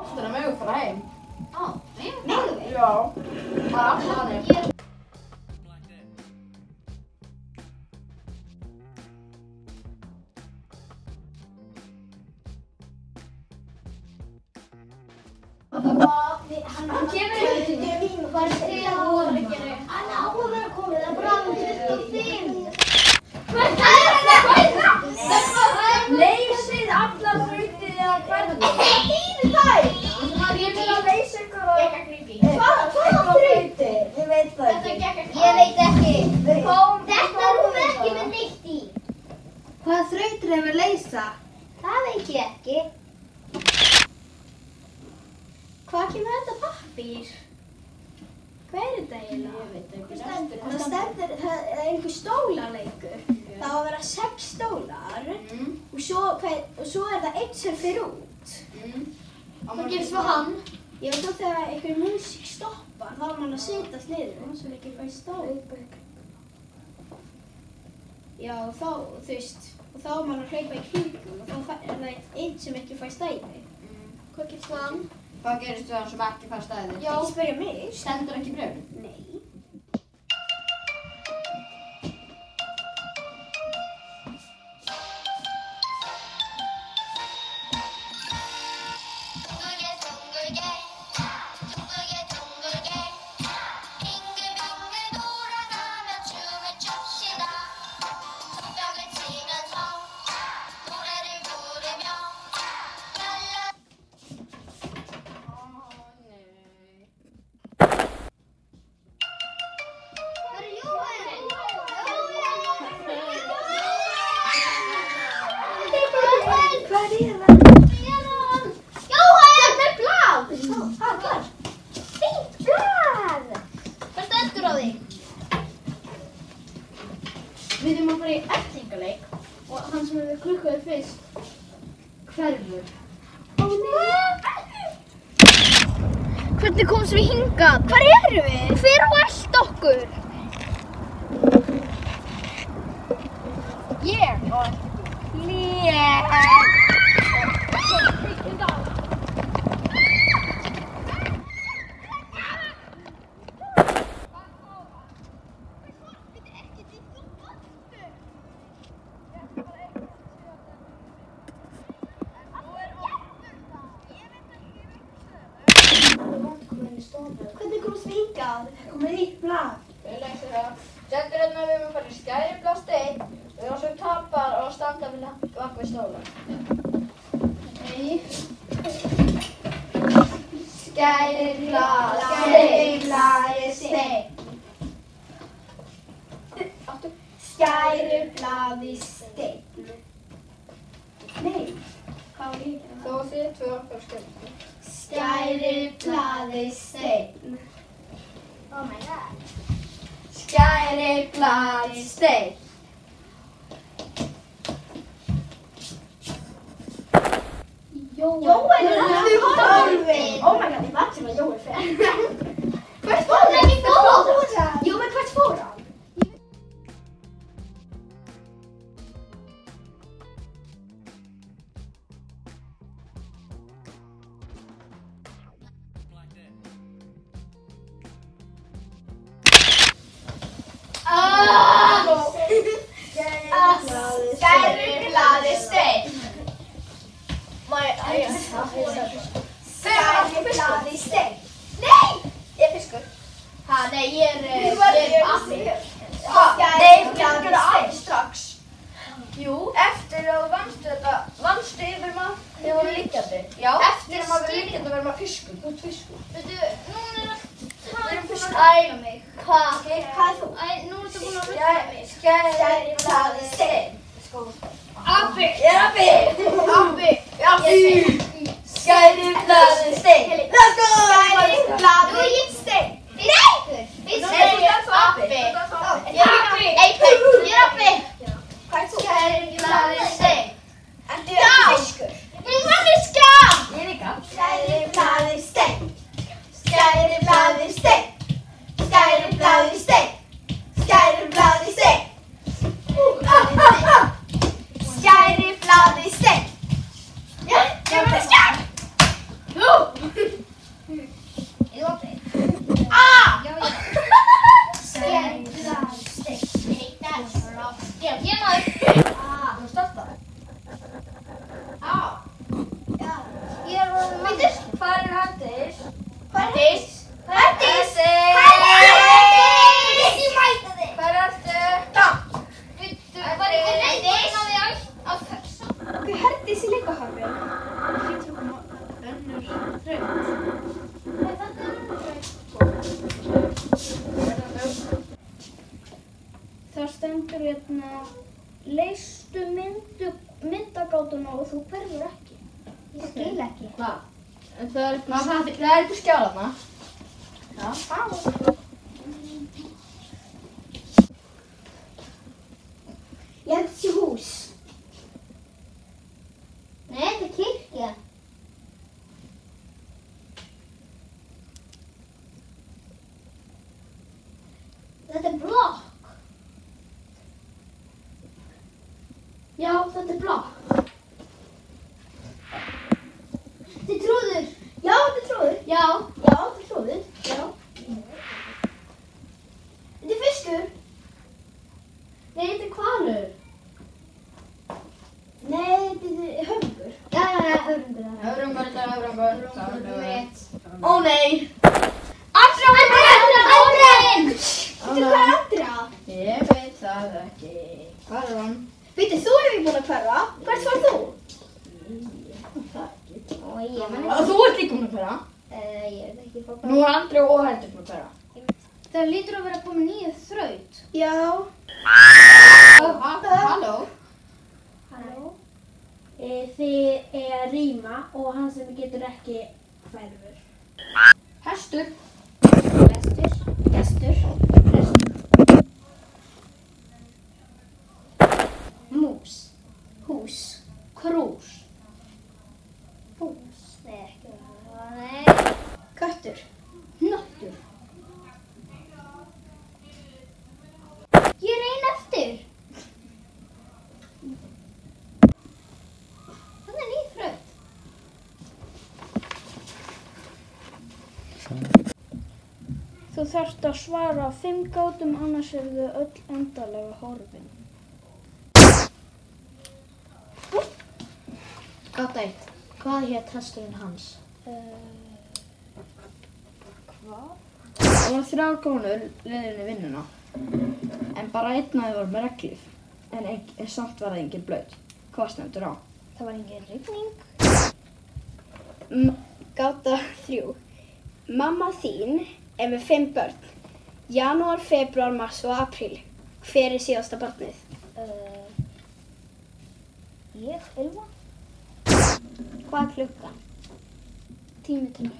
Oftar að mögum fara heim. Á, megum við? Já, bara alltaf þannig. Hann kemur ekki til mín og hvað er það? Hann á að vera komið, það er bráðum 25. Hvað leysið allar þrautir eða hvernig? Þínu þær! Ég vil að leysa ykkur og... Hvaða þrautir? Ég veit það ekki. Ég veit ekki. Þetta erum við ekki með neitt í. Hvaða þrautir hefur leysa? Það veit ég ekki. Hvað kemur þetta pappír? Hvað er þetta eiginlega? Ég veit ekki. Það stendur, það er einhver stólaleikur. Það á að vera 6 stólar og svo er það einn sem fer út. Hvað gerist með hann? Ég veit þá þegar einhver músík stoppar, þá er mann að setjast niður. Svo er ekki bara í stól. Já, þá, þú veist, og þá er mann að hlaupa í kringum og þá er það einn sem ekki fær stæði. Hvað gerist með hann? Hvað gerist við hann sem ekki fær stæði? Já, ekki spyrja mig. Stendur ekki í bréfinu? Nei. Við erum að fara í eltingaleik og hann sem við klukkuðu fyrst hverfur. Ó nei! Hvernig komst við hingað? Hvar erum við? Hver á að elta okkur? Ég og Hvernig komst við hingað? Það komið nýtt blað. Við leysum það. Stendur hérna við erum að fara í skæriblað steinn. Við erum svo tapar og standa bak við stólar. Nei. Skæriblað steinn. Skæriblað steinn. Nei. Hvað var ég að Þó þið tvö okkar skæriblað. Skæriblað steinn. Oh my god. Skæriblað steinn. Jóel er aftur horfinn. Oh my god, ég veit sem að Jóel fer. Hvert fór hann? Jóel, hvert fór hann? Skæriblað steinn. Skæriblað steinn. Nei! Ég er fiskur. Ha, nei, ég er appi. Nei, við getum gera allt strax. Jú. Eftir að þú vannstu yfir maður þegar þú voru liggjandi. Já. Eftir að maður verið liggjandi verður maður fiskur. Þú ert fiskur. Veitu, núna er að tala um fiskur. að ræða mig. Hvað? Hvað er þú? Nú ertu búin að rugga mig. Skæriblað steinn. Appi! Ég er appi. Appi! Appi. Skæriblað steinn. Let's go! Skæriblað steinn. Nei! Nei, þú ert svo appi. Ég er appi. Ég er appi. Hvað er þú? Skæriblað steinn. Ertu fiskur? Ég er manneskja! Ég er líka. Skæriblað steinn. Skæriblað steinn. Skæriblað steinn. Skæriblað steinn. Skæriblað steinn. Ég er manneskja! Hér maður. Þú startar. Á. Já. Ég er orðin Herdís. Hvað er Herdís? Herdís. Herdís. Herdís. Ég mæta þig. Hvað ertu? Vittu, var ekki reyndin að við á þessa? Hvað Herdís í líka horfið? Hlýtur að koma önnur þraut. Þetta er önnur þraut. Það stendur hérna, leystu myndagátuna og þú hverfur ekki. Ég skil ekki. Hvað? Það er eitthvað skjálana. Já. Ég held þessi hús. Nei, þetta er kirkja. Þetta er blokk. Já, þetta er blokk. Þetta er trúður. Já, þetta er trúður. Já, þetta er trúður. Já. Þetta er fiskur. Nei, þetta er hvalur. Nei, þetta er höfrungur. Já, höfrungur. Höfrungur, þetta er höfrungur. Ó nei. Andrea! Veitu hvað er Andrea? Ég veit það ekki. Hvað er hann? Veitu, þú erum búin að hverfa. Hvert var þú? Þú ert líka búin að hverfa. Ég veit ekki hvað. Nú er Andri og Heldur búin að hverfa. Það lítur að vera komið nýju þraut. Já. Halló? Halló. Þið er að rýma og hann sem getur ekki hverfur. Hestur. Gestur. Mús. Hús. Krús. Hús. Nei, ekki það. Nei. Köttur. Hnottur. Ég er ein eftir. Það er nýð þraut. Þú þarft að svara 5 gátum, annars eru þau öll endanlega horfin. Gáta 1. Hvað hét hesturinn hans? Hvað? Það var 3 konur leiðinni í vinnuna. En bara einn af þeim var með regnhlíf. En samt var það engin blaut. Hvað stendur á? Það var engin rigning. Gáta 3. Mamma þín er með 5 börn. Janúar, febrúar, mars og apríl. Hver er síðasta barnið? Ég, Ylva. Hvað er klukkan? 10 til 1.